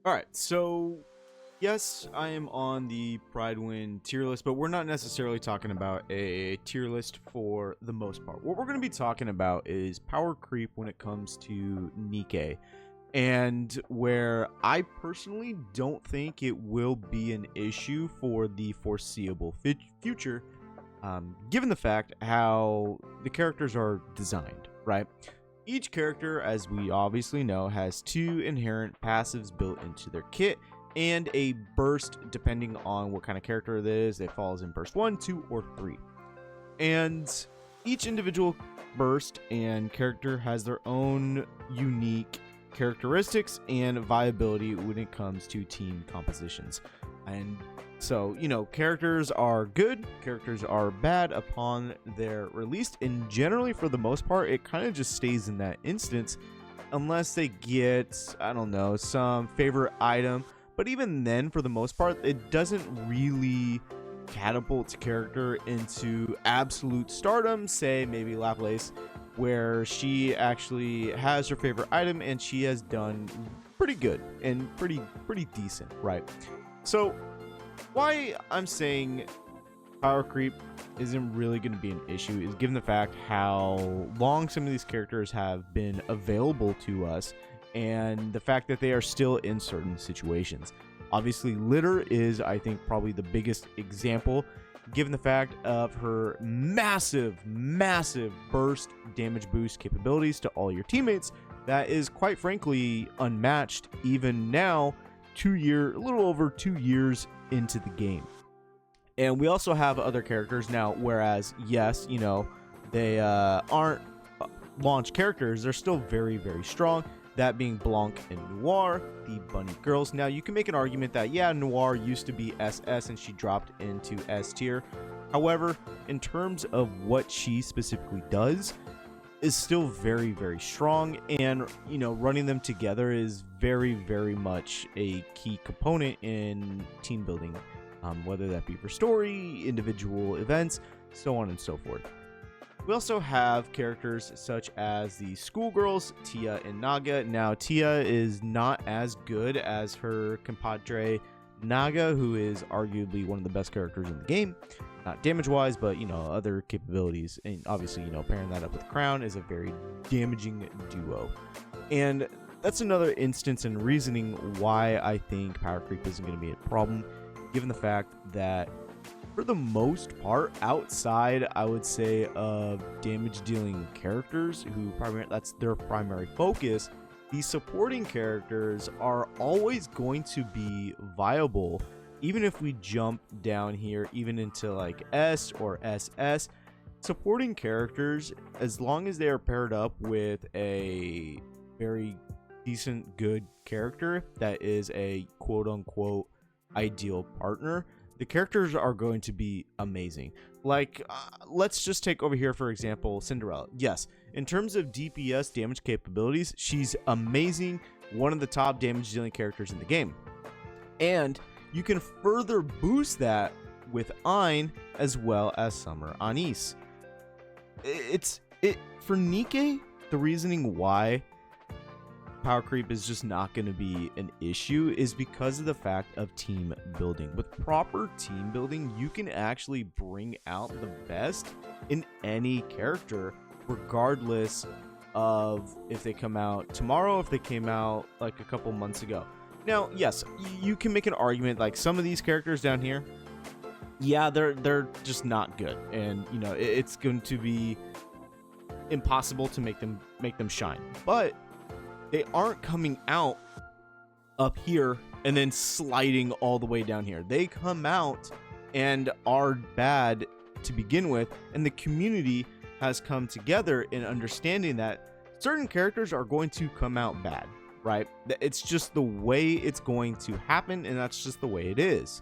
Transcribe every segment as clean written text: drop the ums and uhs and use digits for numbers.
All right, so yes, I am on the Pride Win tier list, but we're not necessarily talking about a tier list for the most part. What we're going to be talking about is power creep when it comes to Nikke, and where I personally don't think it will be an issue for the foreseeable future, given the fact how the characters are designed, right? Each character, as we obviously know, has two inherent passives built into their kit and a burst depending on what kind of character it is. It falls in burst 1, 2, or 3. And each individual burst and character has their own unique characteristics and viability when it comes to team compositions. And so, characters are good, characters are bad upon their release, and generally, for the most part, it kind of just stays in that instance unless they get, I don't know, some favorite item. But even then, for the most part, it doesn't really catapult character into absolute stardom, say maybe Laplace, where she actually has her favorite item and she has done pretty good and pretty decent, right? So why I'm saying power creep isn't really going to be an issue is given the fact how long some of these characters have been available to us and the fact that they are still in certain situations. Obviously, Litter is, I think, probably the biggest example, given the fact of her massive burst damage boost capabilities to all your teammates. That is, quite frankly, unmatched even now, a little over 2 years into the game. And we also have other characters now, whereas, yes, they aren't launch characters, they're still very strong. That being Blanc and Noir, the bunny girls. Now, you can make an argument that, yeah, Noir used to be SS and she dropped into S tier. However, in terms of what she specifically does, is still very strong, and running them together is very much a key component in team building, whether that be for story, individual events, so on and so forth. We also have characters such as the schoolgirls, Tia and Naga. Now, Tia is not as good as her compadre Naga, who is arguably one of the best characters in the game. Not damage-wise, but, other capabilities. And obviously, pairing that up with Crown is a very damaging duo. And that's another instance and reasoning why I think power creep isn't going to be a problem, given the fact that for the most part, outside, I would say, of damage-dealing characters, that's their primary focus, the supporting characters are always going to be viable, even if we jump down here, even into like S or SS. Supporting characters, as long as they are paired up with a very decent, good character that is a quote-unquote ideal partner, the characters are going to be amazing. Like, let's just take over here, for example, Cinderella. Yes, in terms of DPS damage capabilities, she's amazing. One of the top damage dealing characters in the game. And you can further boost that with Ayn as well as Summer Anise. For Nikke, the reasoning why power creep is just not going to be an issue is because of the fact of team building. With proper team building, you can actually bring out the best in any character, regardless of if they come out tomorrow, if they came out like a couple months ago. Now, yes, you can make an argument like some of these characters down here, yeah, they're just not good, and it's going to be impossible to make them shine. But they aren't coming out up here and then sliding all the way down here. They come out and are bad to begin with, and the community has come together in understanding that certain characters are going to come out bad, right? It's just the way it's going to happen, and that's just the way it is.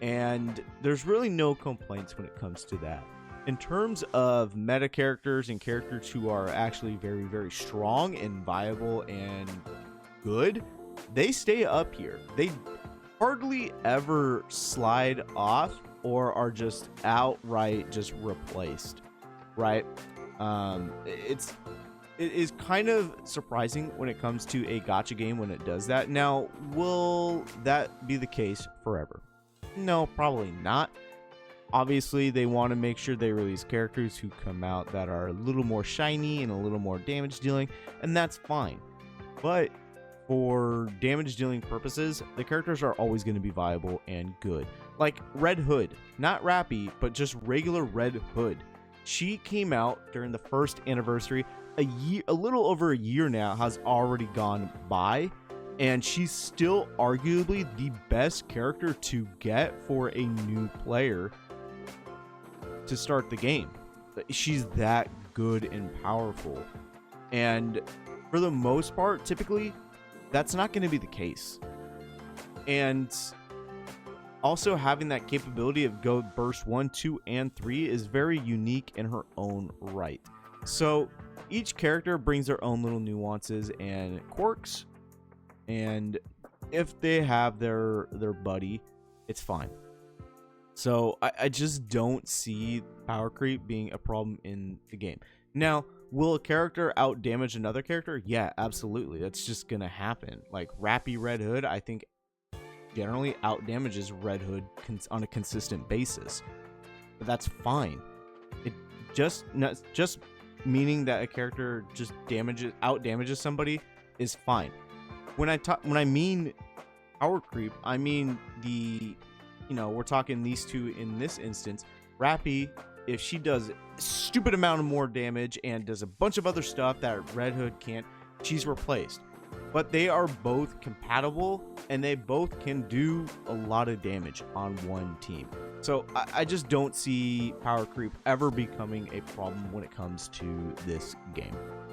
And there's really no complaints when it comes to that. In terms of meta characters and characters who are actually very strong and viable and good, they stay up here. They hardly ever slide off or are just outright just replaced, right? It's it is kind of surprising when it comes to a gacha game when it does that. Now, will that be the case forever? No, probably not. Obviously, they want to make sure they release characters who come out that are a little more shiny and a little more damage dealing, and that's fine. But for damage dealing purposes, the characters are always going to be viable and good. Like Red Hood, not Rappy, but just regular Red Hood. She came out during the first anniversary. A little over a year now has already gone by, and she's still arguably the best character to get for a new player to start the game. She's that good and powerful, and for the most part, typically that's not going to be the case. And also having that capability of go burst 1, 2, and 3 is very unique in her own right. So each character brings their own little nuances and quirks, and if they have their buddy, it's fine. So I just don't see power creep being a problem in the game. Now, will a character out damage another character? Yeah, absolutely. That's just gonna happen. Like Rappy Red Hood, I think generally out damages Red Hood on a consistent basis, but that's fine. It just meaning that a character just out damages somebody is fine. When I mean power creep, I mean we're talking these two in this instance. Rappy, if she does a stupid amount of more damage and does a bunch of other stuff that Red Hood can't, she's replaced. But they are both compatible, and they both can do a lot of damage on one team. So I just don't see power creep ever becoming a problem when it comes to this game.